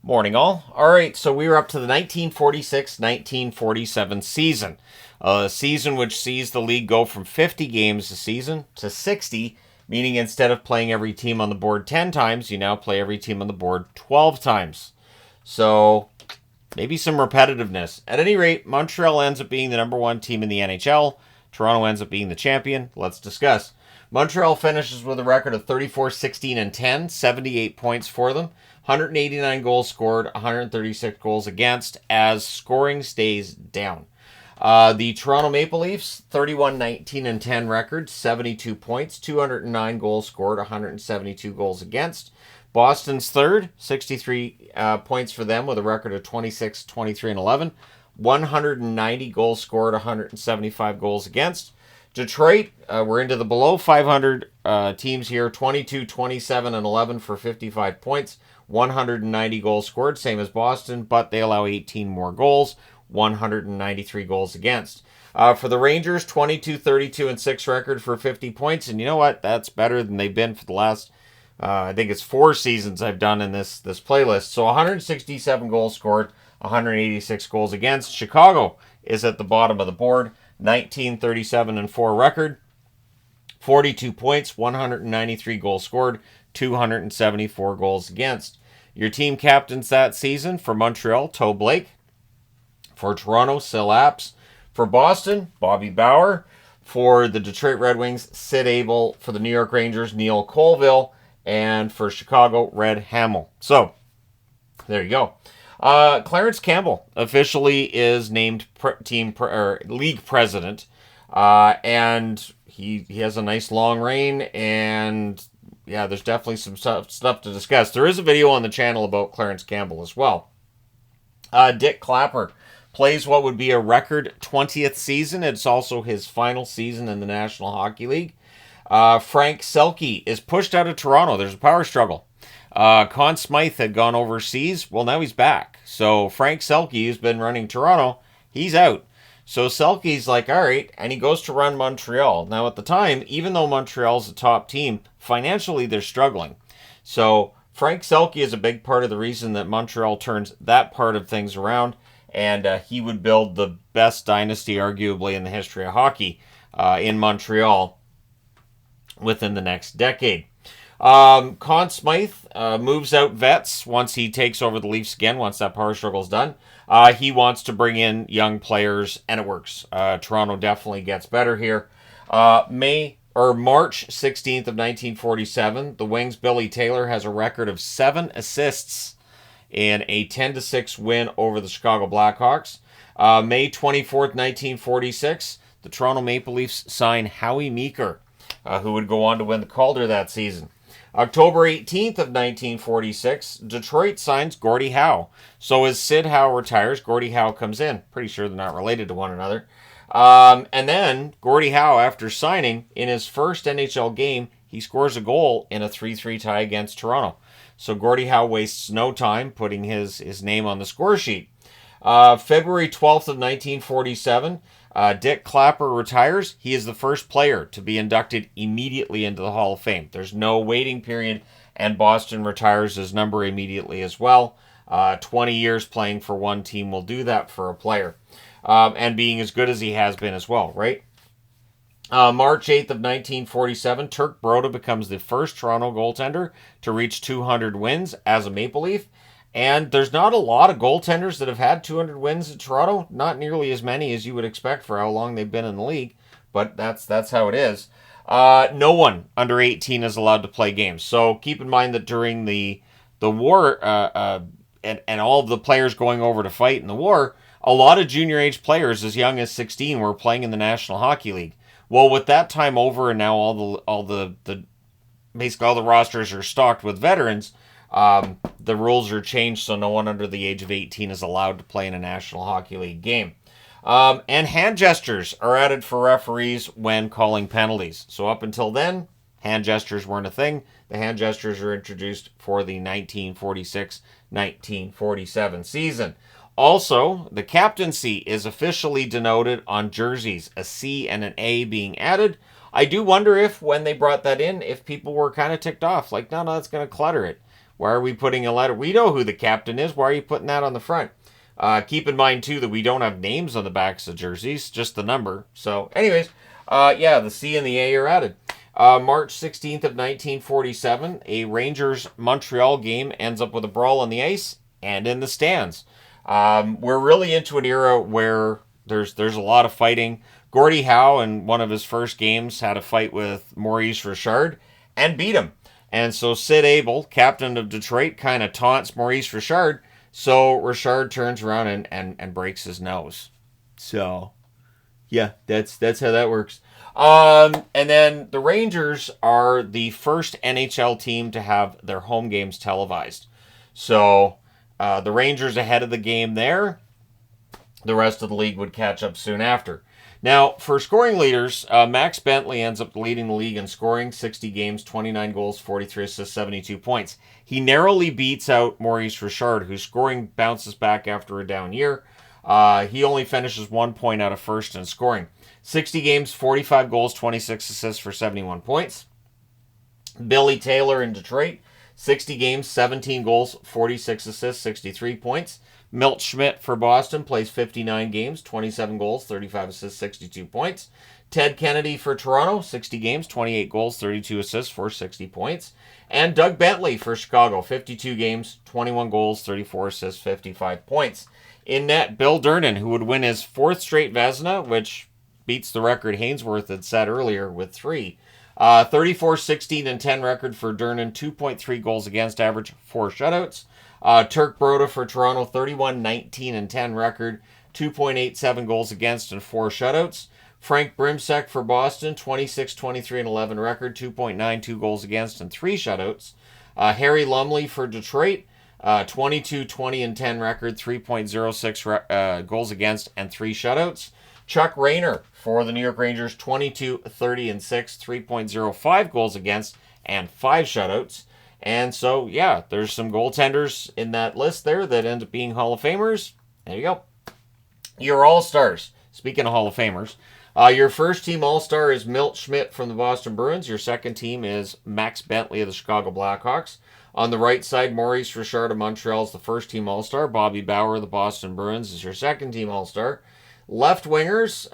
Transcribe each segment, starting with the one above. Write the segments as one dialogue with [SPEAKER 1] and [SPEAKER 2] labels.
[SPEAKER 1] Morning, all. All right, so we were up to the 1946-1947 season. A season which sees the league go from 50 games a season to 60, meaning instead of playing every team on the board 10 times, you now play every team on the board 12 times. So maybe some repetitiveness. At any rate, Montreal ends up being the number one team in the NHL. Toronto ends up being the champion. Let's discuss. Montreal finishes with a record of 34-16-10, 78 points for them, 189 goals scored, 136 goals against, as scoring stays down. The Toronto Maple Leafs, 31-19-10 record, 72 points, 209 goals scored, 172 goals against. Boston's third, 63 points for them with a record of 26-23-11, 190 goals scored, 175 goals against. Detroit, we're into the below 500 teams here, 22-27-11 for 55 points, 190 goals scored, same as Boston, but they allow 18 more goals, 193 goals against. For the Rangers, 22-32-6 record for 50 points, and you know what? That's better than they've been for the last, I think it's 4 seasons I've done in this playlist. So 167 goals scored, 186 goals against. Chicago is at the bottom of the board. 19-37-4 record, 42 points, 193 goals scored, 274 goals against. Your team captains that season for Montreal, Toe Blake. For Toronto, Sil Apps. For Boston, Bobby Bauer. For the Detroit Red Wings, Sid Abel. For the New York Rangers, Neil Colville. And for Chicago, Red Hamill. So, there you go. Clarence Campbell officially is named league president, and he has a nice long reign, and yeah, there's definitely some stuff to discuss. There is a video on the channel about Clarence Campbell as well. Dick Clapper plays what would be a record 20th season. It's also his final season in the National Hockey League. Frank Selke is pushed out of Toronto. There's a power struggle. Conn Smythe had gone overseas. Well, now he's back. So Frank Selke, who's been running Toronto, he's out. So Selke's like, all right, and he goes to run Montreal. Now, at the time, even though Montreal's a top team, financially they're struggling. So Frank Selke is a big part of the reason that Montreal turns that part of things around, and he would build the best dynasty, arguably, in the history of hockey in Montreal within the next decade. Conn Smythe moves out vets once he takes over the Leafs again, once that power struggle's done. He wants to bring in young players, and it works. Toronto definitely gets better here. March 16th of 1947, the Wings' Billy Taylor has a record of 7 assists in a 10-6 win over the Chicago Blackhawks. May 24th, 1946, the Toronto Maple Leafs sign Howie Meeker, who would go on to win the Calder that season. October 18th of 1946, Detroit signs Gordie Howe. So as Sid Howe retires, Gordie Howe comes in. Pretty sure they're not related to one another. And then Gordie Howe, after signing, in his first NHL game, he scores a goal in a 3-3 tie against Toronto. So Gordie Howe wastes no time putting his name on the score sheet. February 12th of 1947, Dick Clapper retires. He is the first player to be inducted immediately into the Hall of Fame. There's no waiting period, and Boston retires his number immediately as well. 20 years playing for one team will do that for a player, and being as good as he has been as well, right? March 8th of 1947, Turk Broda becomes the first Toronto goaltender to reach 200 wins as a Maple Leaf. And there's not a lot of goaltenders that have had 200 wins at Toronto. Not nearly as many as you would expect for how long they've been in the league. But that's how it is. No one under 18 is allowed to play games. So keep in mind that during the war and all of the players going over to fight in the war, a lot of junior age players as young as 16 were playing in the National Hockey League. Well, with that time over and now basically all the rosters are stocked with veterans, the rules are changed, so no one under the age of 18 is allowed to play in a National Hockey League game. And hand gestures are added for referees when calling penalties. So up until then, hand gestures weren't a thing. The hand gestures are introduced for the 1946-1947 season. Also, the captaincy is officially denoted on jerseys, a C and an A being added. I do wonder if, when they brought that in, if people were kind of ticked off, like, no, that's going to clutter it. Why are we putting a letter? We know who the captain is. Why are you putting that on the front? Keep in mind, too, that we don't have names on the backs of jerseys, just the number. So, anyways, yeah, the C and the A are added. March 16th of 1947, a Rangers-Montreal game ends up with a brawl on the ice and in the stands. We're really into an era where there's a lot of fighting. Gordie Howe, in one of his first games, had a fight with Maurice Richard and beat him. And so Sid Abel, captain of Detroit, kind of taunts Maurice Richard. So Richard turns around and breaks his nose. So, yeah, that's how that works. And then the Rangers are the first NHL team to have their home games televised. So the Rangers ahead of the game there. The rest of the league would catch up soon after. Now, for scoring leaders, Max Bentley ends up leading the league in scoring, 60 games, 29 goals, 43 assists, 72 points. He narrowly beats out Maurice Richard, whose scoring bounces back after a down year. He only finishes 1 point out of first in scoring. 60 games, 45 goals, 26 assists for 71 points. Billy Taylor in Detroit, 60 games, 17 goals, 46 assists, 63 points. Milt Schmidt for Boston plays 59 games, 27 goals, 35 assists, 62 points. Ted Kennedy for Toronto, 60 games, 28 goals, 32 assists for 60 points. And Doug Bentley for Chicago, 52 games, 21 goals, 34 assists, 55 points. In net, Bill Durnan, who would win his fourth straight Vezina, which beats the record Hainsworth had set earlier with 3. 34, 16, and 10 record for Durnan, 2.3 goals against average, 4 shutouts. Turk Broda for Toronto, 31, 19, and 10 record, 2.87 goals against and 4 shutouts. Frank Brimsek for Boston, 26, 23, and 11 record, 2.92 goals against and 3 shutouts. Harry Lumley for Detroit, 22, 20, and 10 record, 3.06 goals against and 3 shutouts. Chuck Rayner for the New York Rangers, 22, 30, and 6, 3.05 goals against and 5 shutouts. And so, yeah, there's some goaltenders in that list there that end up being Hall of Famers. There you go. Your All-Stars. Speaking of Hall of Famers, your first team All-Star is Milt Schmidt from the Boston Bruins. Your second team is Max Bentley of the Chicago Blackhawks. On the right side, Maurice Richard of Montreal is the first team All-Star. Bobby Bauer of the Boston Bruins is your second team All-Star. Left wingers,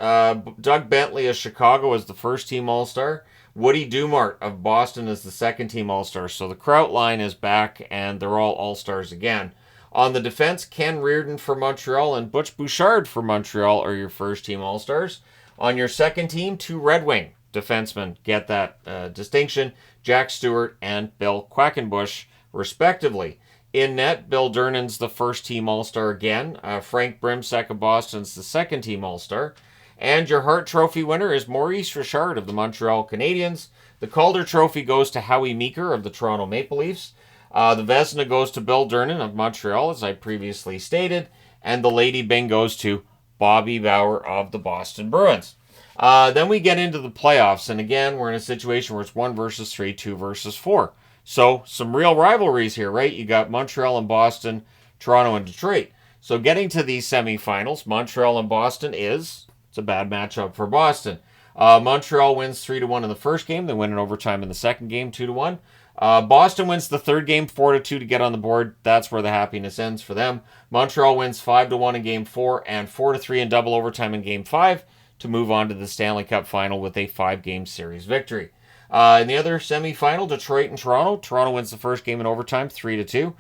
[SPEAKER 1] Doug Bentley of Chicago is the first team All-Star. Woody Dumart of Boston is the second team All-Star. So the Kraut line is back, and they're all All-Stars again. On the defense, Ken Reardon for Montreal and Butch Bouchard for Montreal are your first team All-Stars. On your second team, 2 Red Wing defensemen get that distinction, Jack Stewart and Bill Quackenbush, respectively. In net, Bill Durnan's the first team All-Star again. Frank Brimsek of Boston's the second team All-Star. And your Hart Trophy winner is Maurice Richard of the Montreal Canadiens. The Calder Trophy goes to Howie Meeker of the Toronto Maple Leafs. The Vezina goes to Bill Durnan of Montreal, as I previously stated. And the Lady Byng goes to Bobby Bauer of the Boston Bruins. Then we get into the playoffs. And again, we're in a situation where it's 1 versus 3, 2 versus 4. So some real rivalries here, right? You got Montreal and Boston, Toronto and Detroit. So getting to these semifinals, Montreal and Boston it's a bad matchup for Boston. Montreal wins 3-1 in the first game. They win in overtime in the second game, 2-1. Boston wins the third game, 4-2 to get on the board. That's where the happiness ends for them. Montreal wins 5-1 in game 4 and 4-3 in double overtime in game 5 to move on to the Stanley Cup final with a 5-game series victory. In the other semifinal, Detroit and Toronto. Toronto wins the first game in overtime, 3-2.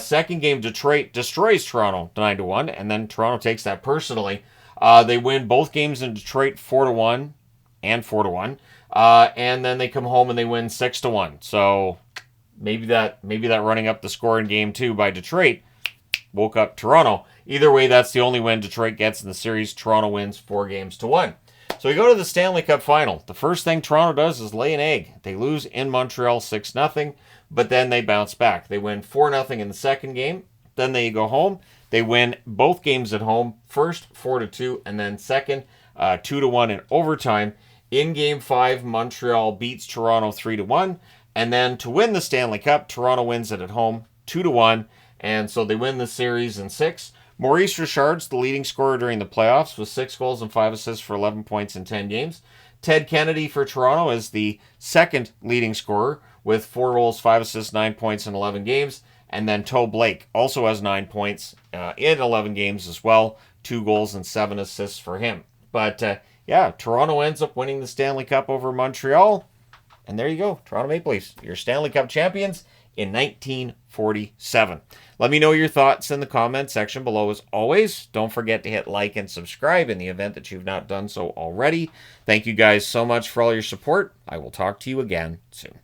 [SPEAKER 1] Second game, Detroit destroys Toronto, 9-1, and then Toronto takes that personally. They win both games in Detroit 4-1 and 4-1. And then they come home and they win 6-1. So maybe that running up the score in game 2 by Detroit woke up Toronto. Either way, that's the only win Detroit gets in the series. Toronto wins 4-1. So we go to the Stanley Cup final. The first thing Toronto does is lay an egg. They lose in Montreal 6-0, but then they bounce back. They win 4-0 in the second game. Then they go home. They win both games at home. First, 4-2, and then second, 2-1 in overtime. In Game 5, Montreal beats Toronto 3-1. And then to win the Stanley Cup, Toronto wins it at home 2-1. And so they win the series in 6. Maurice Richard's the leading scorer during the playoffs with 6 goals and 5 assists for 11 points in 10 games. Ted Kennedy for Toronto is the second leading scorer with 4 goals, 5 assists, 9 points in 11 games. And then Toe Blake also has 9 points in 11 games as well. 2 goals and 7 assists for him. But yeah, Toronto ends up winning the Stanley Cup over Montreal. And there you go, Toronto Maple Leafs, your Stanley Cup champions in 1947. Let me know your thoughts in the comment section below as always. Don't forget to hit like and subscribe in the event that you've not done so already. Thank you guys so much for all your support. I will talk to you again soon.